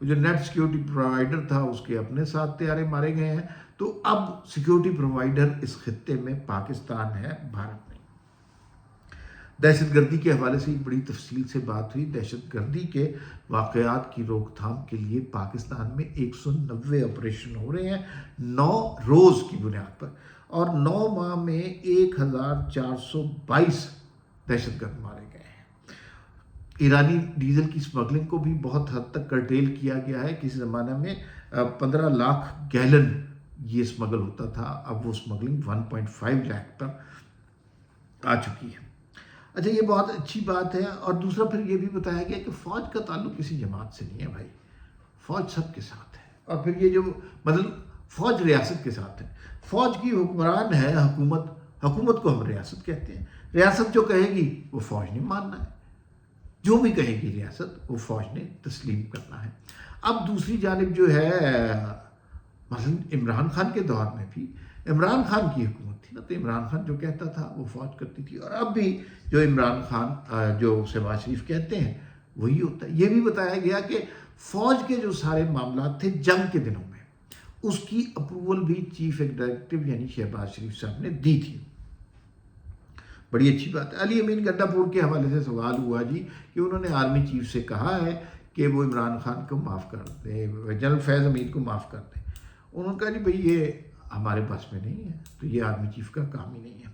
جو net security provider تھا اس کے اپنے 7 طیارے مارے گئے ہیں. تو اب سیکیورٹی پرووائڈر اس خطے میں پاکستان ہے، بھارت نہیں. دہشت گردی کے حوالے سے ایک بڑی تفصیل سے بات ہوئی. دہشت گردی کے واقعات کی روک تھام کے لیے پاکستان میں 190 آپریشن ہو رہے ہیں 9 روز کی بنیاد پر، اور 9 ماہ میں 1422 دہشت گرد مارے گئے ہیں. ایرانی ڈیزل کی سمگلنگ کو بھی بہت حد تک کرٹیل کیا گیا ہے. کسی زمانہ میں 15 لاکھ گیلن یہ سمگل ہوتا تھا، اب وہ سمگلنگ 1.5 لاکھ پر آ چکی ہے. اچھا، یہ بہت اچھی بات ہے. اور دوسرا پھر یہ بھی بتایا گیا کہ فوج کا تعلق کسی جماعت سے نہیں ہے بھائی، فوج سب کے ساتھ ہے. اور پھر یہ جو مطلب فوج ریاست کے ساتھ ہے، فوج کی حکمران ہے حکومت، حکومت کو ہم ریاست کہتے ہیں. ریاست جو کہے گی وہ فوج نے ماننا ہے، جو بھی کہے گی ریاست وہ فوج نے تسلیم کرنا ہے. اب دوسری جانب جو ہے مثلا عمران خان کے دور میں بھی عمران خان کی حکومت تھی نا، تو عمران خان جو کہتا تھا وہ فوج کرتی تھی. اور اب بھی جو عمران خان جو شہباز شریف کہتے ہیں وہی ہوتا ہے. یہ بھی بتایا گیا کہ فوج کے جو سارے معاملات تھے جنگ کے دنوں میں، اس کی اپروول بھی چیف ایگزیکٹو یعنی شہباز شریف صاحب نے دی تھی. بڑی اچھی بات ہے. علی امین گڈھا پور کے حوالے سے سوال ہوا جی کہ انہوں نے آرمی چیف سے کہا ہے کہ وہ عمران خان کو معاف کر دے، جنرل فیض حمید کو معاف کر دے. انہوں نے کہا جی بھئی یہ ہمارے پاس میں نہیں ہے، تو یہ آرمی چیف کا کام ہی نہیں ہے.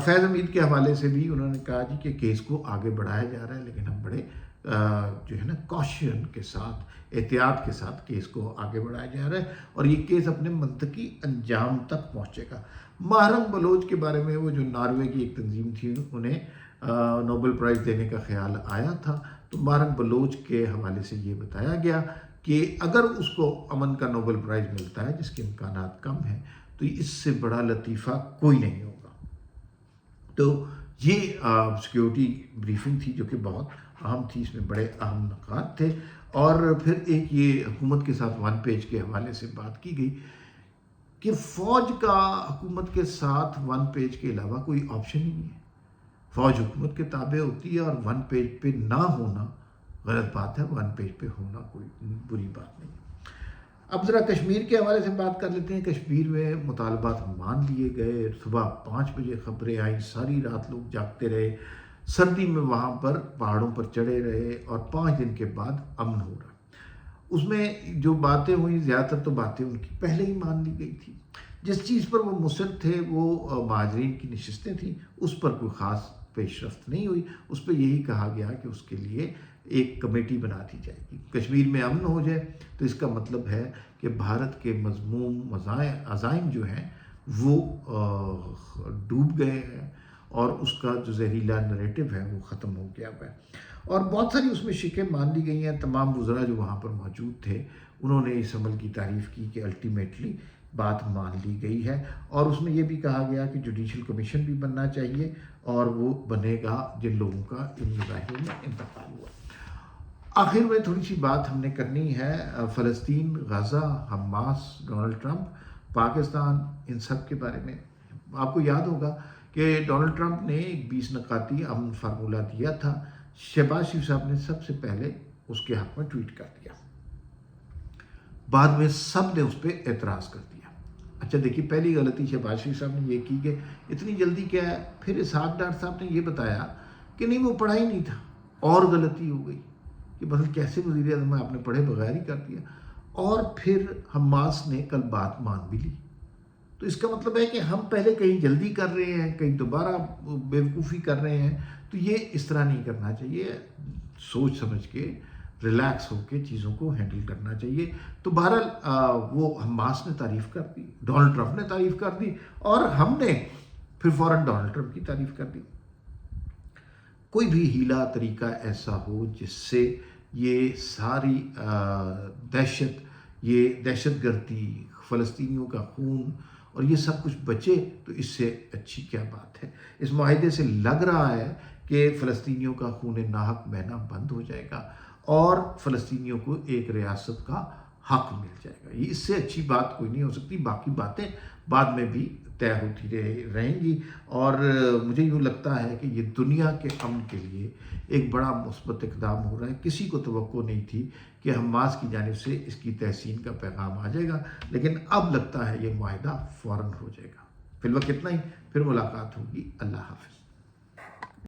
فیض حمید کے حوالے سے بھی انہوں نے کہا جی کہ کیس کو آگے بڑھایا جا رہا ہے، لیکن ہم بڑے جو ہے نا کوشن کے ساتھ، احتیاط کے ساتھ کیس کو آگے بڑھایا جا رہا ہے، اور یہ کیس اپنے منطقی انجام تک پہنچے گا. محرم بلوچ کے بارے میں، وہ جو ناروے کی ایک تنظیم تھی، انہیں نوبل پرائز دینے کا خیال آیا تھا. تو محرم بلوچ کے حوالے سے یہ بتایا گیا کہ اگر اس کو امن کا نوبل پرائز ملتا ہے، جس کے امکانات کم ہیں، تو اس سے بڑا لطیفہ کوئی نہیں ہوگا. تو یہ سیکیورٹی بریفنگ تھی جو کہ بہت اہم تھی، اس میں بڑے اہم نکات تھے. اور پھر ایک یہ حکومت کے ساتھ 1 پیج کے حوالے سے بات کی گئی کہ فوج کا حکومت کے ساتھ 1 پیج کے علاوہ کوئی آپشن ہی نہیں ہے. فوج حکومت کے تابع ہوتی ہے، اور 1 پیج پہ نہ ہونا غلط بات ہے، 1 پیج پہ ہونا کوئی بری بات نہیں. اب ذرا کشمیر کے حوالے سے بات کر لیتے ہیں. کشمیر میں مطالبات مان لیے گئے. صبح 5 بجے خبریں آئیں، ساری رات لوگ جاگتے رہے، سردی میں وہاں پر پہاڑوں پر چڑھے رہے، اور 5 دن کے بعد امن ہو رہا. اس میں جو باتیں ہوئیں، زیادہ تر تو باتیں ان کی پہلے ہی مان لی گئی تھی. جس چیز پر وہ مصر تھے وہ مہاجرین کی نشستیں تھیں، اس پر کوئی خاص پیش رفت نہیں ہوئی. اس پہ یہی کہا گیا کہ اس کے لیے ایک کمیٹی بنا دی جائے گی. کشمیر میں امن ہو جائے تو اس کا مطلب ہے کہ بھارت کے مضموم عزائم جو ہیں وہ ڈوب گئے ہیں، اور اس کا جو زہریلا نریٹو ہے وہ ختم ہو گیا ہے. اور بہت ساری اس میں شکیں مان لی گئی ہیں. تمام وزراء جو وہاں پر موجود تھے انہوں نے اس عمل کی تعریف کی کہ الٹیمیٹلی بات مان لی گئی ہے. اور اس میں یہ بھی کہا گیا کہ جوڈیشل کمیشن بھی بننا چاہیے، اور وہ بنے گا جن لوگوں کا ان مظاہروں میں انتقال ہوا. آخر میں تھوڑی سی بات ہم نے کرنی ہے فلسطین، Gaza, Hamas, Donald Trump, Pakistan, ان سب کے بارے میں. آپ کو یاد ہوگا کہ ڈونلڈ ٹرمپ نے ایک 20 نکاتی امن فارمولہ دیا تھا. شہباز شریف صاحب نے سب سے پہلے اس کے حق میں ٹویٹ کر دیا، بعد میں سب نے اس پہ اعتراض کر دیا. اچھا دیکھیے، پہلی غلطی شہباز شریف صاحب نے یہ کی کہ اتنی جلدی کیا ہے. پھر اسحاق ڈار صاحب نے یہ بتایا کہ نہیں، وہ پڑھا ہی نہیں تھا. اور غلطی ہو گئی کہ مثلا کیسے وزیر اعظم آپ نے پڑھے بغیر ہی کر دیا. اور پھر حماس نے کل بات مان بھی لی. تو اس کا مطلب ہے کہ ہم پہلے کہیں جلدی کر رہے ہیں، کہیں دوبارہ بیوقوفی کر رہے ہیں. تو یہ اس طرح نہیں کرنا چاہیے. سوچ سمجھ کے، ریلیکس ہو کے چیزوں کو ہینڈل کرنا چاہیے. تو بہرحال وہ حماس نے تعریف کر دی، ڈونلڈ ٹرمپ نے تعریف کر دی، اور ہم نے پھر فوراً ڈونلڈ ٹرمپ کی تعریف کر دی. کوئی بھی ہیلا طریقہ ایسا ہو جس سے یہ ساری دہشت گردی، فلسطینیوں کا خون اور یہ سب کچھ بچے، تو اس سے اچھی کیا بات ہے. اس معاہدے سے لگ رہا ہے کہ فلسطینیوں کا خون ناحق بہنا بند ہو جائے گا، اور فلسطینیوں کو ایک ریاست کا حق مل جائے گا. یہ اس سے اچھی بات کوئی نہیں ہو سکتی. باقی باتیں بعد میں بھی طے ہوتی رہیں گی، اور مجھے یوں لگتا ہے کہ یہ دنیا کے امن کے لیے ایک بڑا مثبت اقدام ہو رہا ہے. کسی کو توقع نہیں تھی کہ حماس کی جانب سے اس کی تحسین کا پیغام آ جائے گا، لیکن اب لگتا ہے یہ معاہدہ فوراً ہو جائے گا. فی الوقت اتنا ہی، پھر ملاقات ہوگی. اللہ حافظ.